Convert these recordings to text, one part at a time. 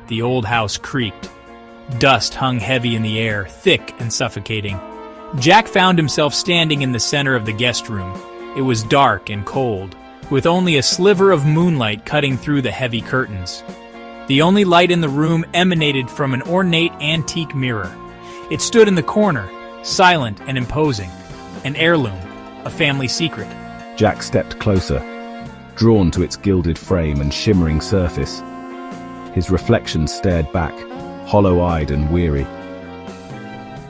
The old house creaked. Dust hung heavy in the air, thick and suffocating. Jack found himself standing in the center of the guest room. It was dark and cold, with only a sliver of moonlight cutting through the heavy curtains. The only light in the room emanated from an ornate antique mirror. It stood in the corner, silent and imposing. An heirloom, a family secret. Jack stepped closer, drawn to its gilded frame and shimmering surface. His reflection stared back, hollow-eyed and weary.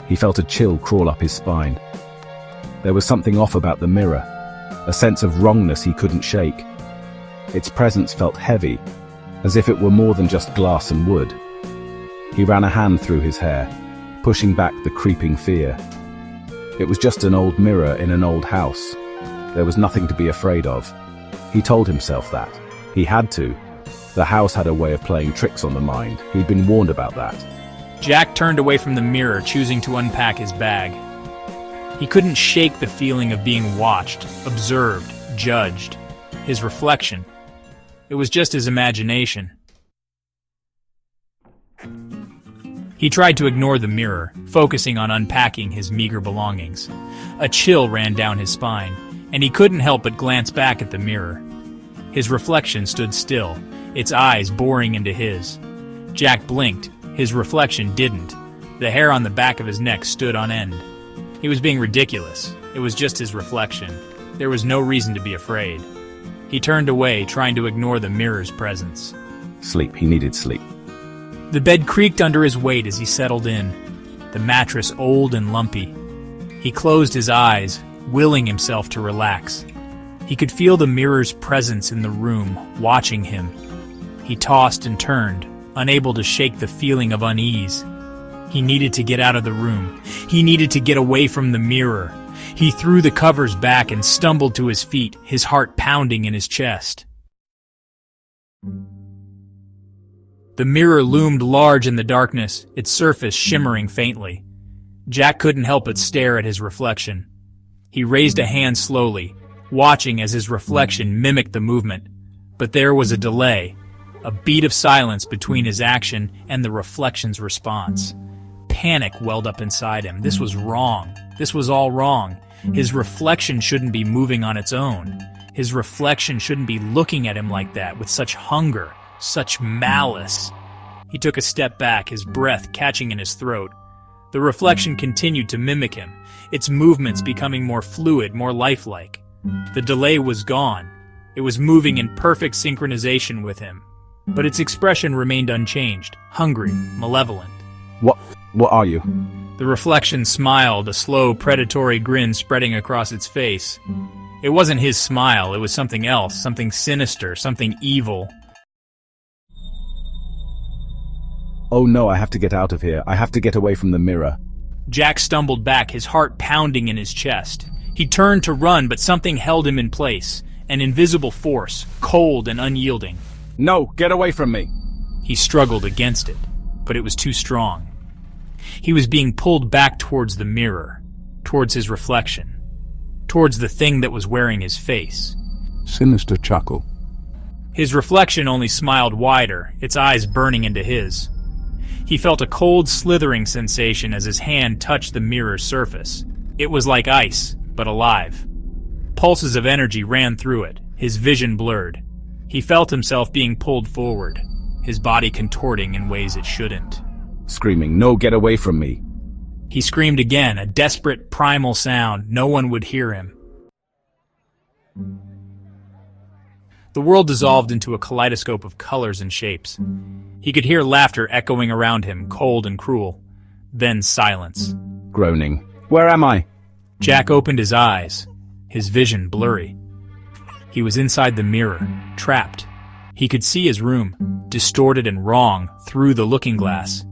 He felt a chill crawl up his spine. There was something off about the mirror, a sense of wrongness he couldn't shake. Its presence felt heavy, as if it were more than just glass and wood. He ran a hand through his hair, pushing back the creeping fear. It was just an old mirror in an old house. There was nothing to be afraid of. He told himself that. He had to. The house had a way of playing tricks on the mind. He'd been warned about that. Jack turned away from the mirror, choosing to unpack his bag. He couldn't shake the feeling of being watched, observed, judged. His reflection. It was just his imagination. He tried to ignore the mirror, focusing on unpacking his meager belongings. A chill ran down his spine, and he couldn't help but glance back at the mirror. His reflection stood still, its eyes boring into his. Jack blinked. His reflection didn't. The hair on the back of his neck stood on end. He was being ridiculous. It was just his reflection. There was no reason to be afraid. He turned away, trying to ignore the mirror's presence. Sleep. He needed sleep. The bed creaked under his weight as he settled in, the mattress old and lumpy. He closed his eyes, willing himself to relax. He could feel the mirror's presence in the room, watching him. He tossed and turned, unable to shake the feeling of unease. He needed to get out of the room. He needed to get away from the mirror. He threw the covers back and stumbled to his feet, his heart pounding in his chest. The mirror loomed large in the darkness, its surface shimmering faintly. Jack couldn't help but stare at his reflection. He raised a hand slowly, watching as his reflection mimicked the movement. But there was a delay, a beat of silence between his action and the reflection's response. Panic welled up inside him. This was wrong. This was all wrong. His reflection shouldn't be moving on its own. His reflection shouldn't be looking at him like that, with such hunger, such malice. He took a step back, his breath catching in his throat. The reflection continued to mimic him, its movements becoming more fluid, more lifelike. The delay was gone. It was moving in perfect synchronization with him. But its expression remained unchanged, hungry, malevolent. What are you? The reflection smiled, a slow, predatory grin spreading across its face. It wasn't his smile, it was something else, something sinister, something evil. Oh no, I have to get out of here. I have to get away from the mirror. Jack stumbled back, his heart pounding in his chest. He turned to run, but something held him in place. An invisible force, cold and unyielding. No, get away from me! He struggled against it, but it was too strong. He was being pulled back towards the mirror, towards his reflection, towards the thing that was wearing his face. Sinister chuckle. His reflection only smiled wider, its eyes burning into his. He felt a cold, slithering sensation as his hand touched the mirror's surface. It was like ice, but alive. Pulses of energy ran through it, his vision blurred. He felt himself being pulled forward, his body contorting in ways it shouldn't. Screaming, no, get away from me. He screamed again, a desperate, primal sound. No one would hear him. The world dissolved into a kaleidoscope of colors and shapes. He could hear laughter echoing around him, cold and cruel. Then silence. Groaning. Where am I? Jack opened his eyes, his vision blurry. He was inside the mirror, trapped. He could see his room, distorted and wrong, through the looking glass.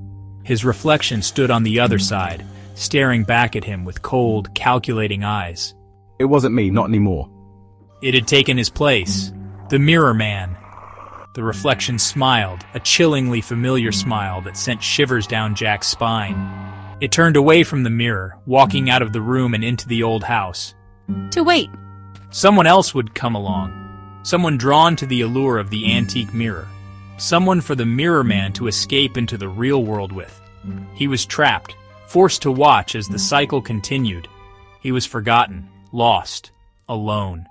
His reflection stood on the other side, staring back at him with cold, calculating eyes. It wasn't me, not anymore. It had taken his place. The mirror man. The reflection smiled, a chillingly familiar smile that sent shivers down Jack's spine. It turned away from the mirror, walking out of the room and into the old house. To wait. Someone else would come along, someone drawn to the allure of the antique mirror. Someone for the Mirror Man to escape into the real world with. He was trapped, forced to watch as the cycle continued. He was forgotten, lost, alone.